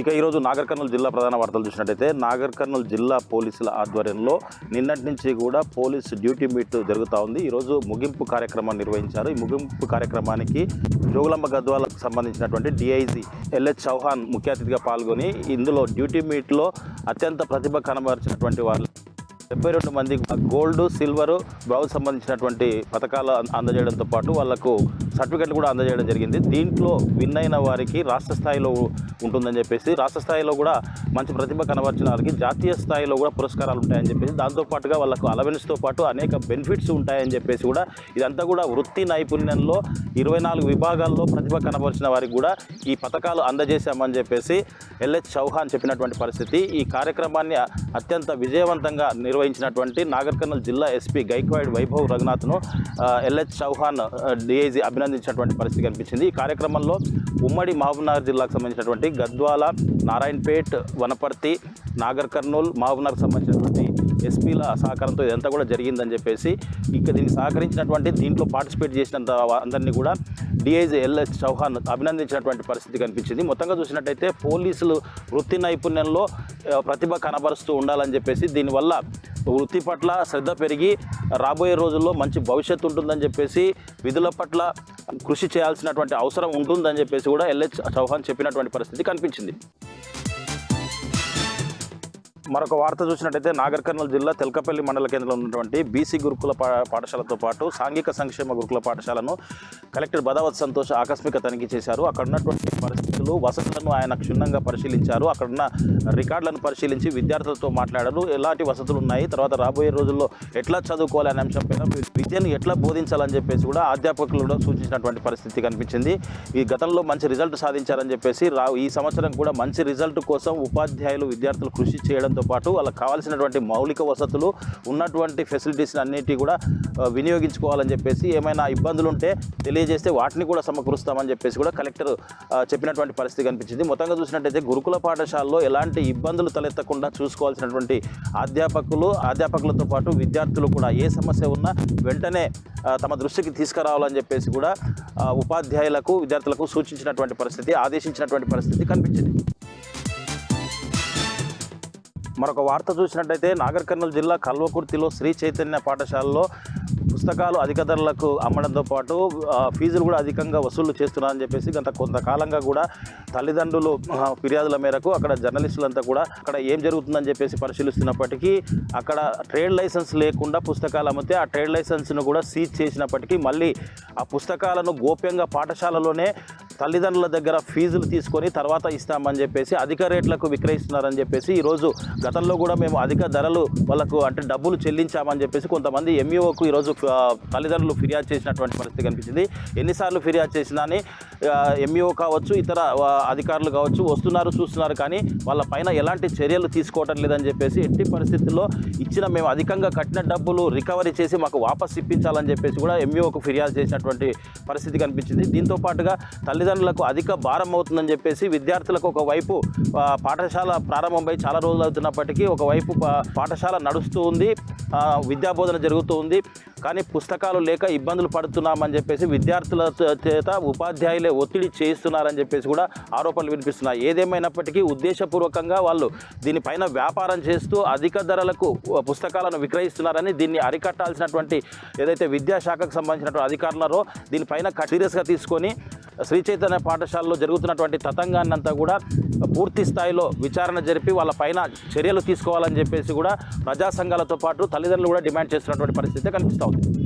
ఇక ఈరోజు నాగర్ కర్నూలు జిల్లా ప్రధాన వార్తలు చూసినట్టయితే నాగర్ కర్నూలు జిల్లా పోలీసుల ఆధ్వర్యంలో నిన్నటి నుంచి కూడా పోలీస్ డ్యూటీ మీట్ జరుగుతూ ఉంది. ఈరోజు ముగింపు కార్యక్రమాన్ని నిర్వహించారు. ఈ ముగింపు కార్యక్రమానికి జోగులాంబ గద్వాలకు సంబంధించినటువంటి డిఐజీ ఎల్హెచ్ చౌహాన్ ముఖ్య అతిథిగా పాల్గొని ఇందులో డ్యూటీ మీట్లో అత్యంత ప్రతిభ కనబరిచినటువంటి వాళ్ళు 72 మంది గోల్డ్, సిల్వర్, బ్రౌజ్ సంబంధించినటువంటి పథకాలు అందజేయడంతో పాటు వాళ్లకు సర్టిఫికెట్లు కూడా అందజేయడం జరిగింది. దీంట్లో విన్ అయిన వారికి రాష్ట్ర స్థాయిలో ఉంటుందని చెప్పేసి, రాష్ట్ర స్థాయిలో కూడా మంచి ప్రతిభ కనబర్చిన వారికి జాతీయ స్థాయిలో కూడా పురస్కారాలు ఉంటాయని చెప్పేసి, దాంతోపాటుగా వాళ్ళకు అలవెన్స్తో పాటు అనేక బెనిఫిట్స్ ఉంటాయని చెప్పేసి కూడా ఇదంతా కూడా వృత్తి నైపుణ్యంలో 24 విభాగాల్లో ప్రతిభ కనబరిచిన వారికి కూడా ఈ పథకాలు అందజేశామని చెప్పేసి ఎల్హెచ్ చౌహాన్ చెప్పినటువంటి పరిస్థితి. ఈ కార్యక్రమాన్ని అత్యంత విజయవంతంగా నిర్వహించినటువంటి నాగర్ కర్నూలు జిల్లా ఎస్పీ గైక్వాడ్ వైభవ్ రఘునాథ్ను ఎల్హెచ్ చౌహాన్ డిఐజీ అభినందించినటువంటి పరిస్థితి కనిపించింది. ఈ కార్యక్రమంలో ఉమ్మడి మహబూబ్నగర్ జిల్లాకు సంబంధించినటువంటి గద్వాల, నారాయణపేట్, వనపర్తి, నాగర్ కర్నూలు, మహబూబ్నగర్కు సంబంధించినటువంటి ఎస్పీల సహకారంతో ఇదంతా కూడా జరిగిందని చెప్పేసి, ఇక దీనికి సహకరించినటువంటి దీంట్లో పార్టిసిపేట్ చేసినంత అందరినీ కూడా డిఐజీ ఎల్హెచ్ చౌహాన్ అభినందించినటువంటి పరిస్థితి కనిపించింది. మొత్తంగా చూసినట్టయితే పోలీసులు వృత్తి నైపుణ్యంలో ప్రతిభ కనబరుస్తూ ఉండాలని చెప్పేసి, దీనివల్ల వృత్తి పట్ల శ్రద్ధ పెరిగి రాబోయే రోజుల్లో మంచి భవిష్యత్తు ఉంటుందని చెప్పేసి, విధుల పట్ల కృషి చేయాల్సినటువంటి అవసరం ఉంటుందని చెప్పేసి కూడా ఎల్హెచ్ చౌహాన్ చెప్పినటువంటి పరిస్థితి కనిపించింది. మరొక వార్త చూసినట్టయితే నాగర్ కర్నూలు జిల్లా తెల్కపల్లి మండల కేంద్రంలో ఉన్నటువంటి బీసీ గురుకుల పాఠశాలతో పాటు సాంఘిక సంక్షేమ గురుకుల పాఠశాలను కలెక్టర్ బదావత్ సంతోష్ ఆకస్మిక తనిఖీ చేశారు. అక్కడ ఉన్నటువంటి పరిస్థితులు, వసతులను ఆయన క్షుణ్ణంగా పరిశీలించారు. అక్కడున్న రికార్డులను పరిశీలించి విద్యార్థులతో మాట్లాడారు. ఎలాంటి వసతులు ఉన్నాయి, తర్వాత రాబోయే రోజుల్లో ఎట్లా చదువుకోవాలి అనే అంశంపైన, విద్యను ఎట్లా బోధించాలని చెప్పేసి కూడా అధ్యాపకులు కూడా సూచించినటువంటి పరిస్థితి కనిపించింది. ఈ గతంలో మంచి రిజల్ట్ సాధించారని చెప్పేసి ఈ సంవత్సరం కూడా మంచి రిజల్ట్ కోసం ఉపాధ్యాయులు, విద్యార్థులు కృషి చేయడంతో పాటు వాళ్ళకి కావాల్సినటువంటి మౌలిక వసతులు, ఉన్నటువంటి ఫెసిలిటీస్ అన్నిటి కూడా వినియోగించుకోవాలని చెప్పేసి, ఏమైనా ఇబ్బందులు ఉంటే తెలియజేస్తే వాటిని కూడా సమకూరుస్తామని చెప్పేసి కూడా కలెక్టర్ చెప్పినటువంటి పరిస్థితి కనిపించింది. మొత్తంగా చూసినట్టయితే గురుకుల పాఠశాలలో ఎలాంటి ఇబ్బందులు తలెత్తకుండా చూసుకోవాల్సినటువంటి అధ్యాపకులతో పాటు విద్యార్థులు కూడా ఏ సమస్య ఉన్నా వెంటనే తమ దృష్టికి తీసుకురావాలని చెప్పేసి కూడా ఉపాధ్యాయులకు, విద్యార్థులకు సూచించినటువంటి పరిస్థితి, ఆదేశించినటువంటి పరిస్థితి కనిపించింది. మరొక వార్త చూసినట్టయితే నాగర్ కర్నూలు జిల్లా కల్వకుర్తిలో శ్రీ చైతన్య పాఠశాలలో పుస్తకాలు అధిక ధరలకు అమ్మడంతో పాటు ఫీజులు కూడా అధికంగా వసూలు చేస్తున్నారని చెప్పేసి కొంతకాలంగా కూడా తల్లిదండ్రులు ఫిర్యాదుల మేరకు అక్కడ జర్నలిస్టులంతా కూడా అక్కడ ఏం జరుగుతుందని చెప్పేసి పరిశీలిస్తున్నప్పటికీ, అక్కడ ట్రేడ్ లైసెన్స్ లేకుండా పుస్తకాలు అమ్మితే ఆ ట్రేడ్ లైసెన్స్ను కూడా సీజ్ చేసినప్పటికీ మళ్ళీ ఆ పుస్తకాలను గోప్యంగా పాఠశాలలోనే తల్లిదండ్రుల దగ్గర ఫీజులు తీసుకొని తర్వాత ఇస్తామని చెప్పేసి అధిక రేట్లకు విక్రయిస్తున్నారని చెప్పేసి, ఈరోజు గతంలో కూడా మేము అధిక ధరలు వాళ్ళకు అంటే డబ్బులు చెల్లించామని చెప్పేసి కొంతమంది ఎంఈఓకు ఈరోజు తల్లిదండ్రులు ఫిర్యాదు చేసినటువంటి పరిస్థితి కనిపించింది. ఎన్నిసార్లు ఫిర్యాదు చేసినా ఎంఈఓ కావచ్చు, ఇతర అధికారులు కావచ్చు వస్తున్నారు, చూస్తున్నారు, కానీ వాళ్ళ పైన ఎలాంటి చర్యలు తీసుకోవటం లేదని చెప్పేసి, ఎట్టి పరిస్థితుల్లో మేము అధికంగా కట్టిన డబ్బులు రికవరీ చేసి మాకు వాపస్ ఇప్పించాలని చెప్పేసి కూడా ఎంఈఓకు ఫిర్యాదు చేసినటువంటి పరిస్థితి కనిపించింది. దీంతో పాటుగా తల్లిదండ్రులకు అధిక భారం అవుతుందని చెప్పేసి, విద్యార్థులకు ఒకవైపు పాఠశాల ప్రారంభమై చాలా రోజులు అవుతున్నప్పటికీ ఒకవైపు పాఠశాల నడుస్తూ ఉంది, విద్యాబోధన జరుగుతూ ఉంది, కానీ పుస్తకాలు లేక ఇబ్బందులు పడుతున్నామని చెప్పేసి విద్యార్థుల చేత ఉపాధ్యాయులే ఒత్తిడి చేయిస్తున్నారని చెప్పేసి కూడా ఆరోపణలు వినిపిస్తున్నాయి. ఏదేమైనప్పటికీ ఉద్దేశపూర్వకంగా వాళ్ళు దీనిపైన వ్యాపారం చేస్తూ అధిక ధరలకు పుస్తకాలను విక్రయిస్తున్నారని, దీన్ని అరికట్టాల్సినటువంటి ఏదైతే విద్యాశాఖకు సంబంధించినటువంటి అధికారులరో దీనిపైన సీరియస్గా తీసుకొని శ్రీ చైతన్య పాఠశాలలో జరుగుతున్నటువంటి తతంగాన్నంతా కూడా పూర్తి స్థాయిలో విచారణ జరిపి వాళ్ళ పైన చర్యలు తీసుకోవాలని చెప్పేసి కూడా ప్రజా సంఘాలతో పాటు తల్లిదండ్రులు కూడా డిమాండ్ చేస్తున్నటువంటి పరిస్థితి కనిపిస్తూ ఉంది.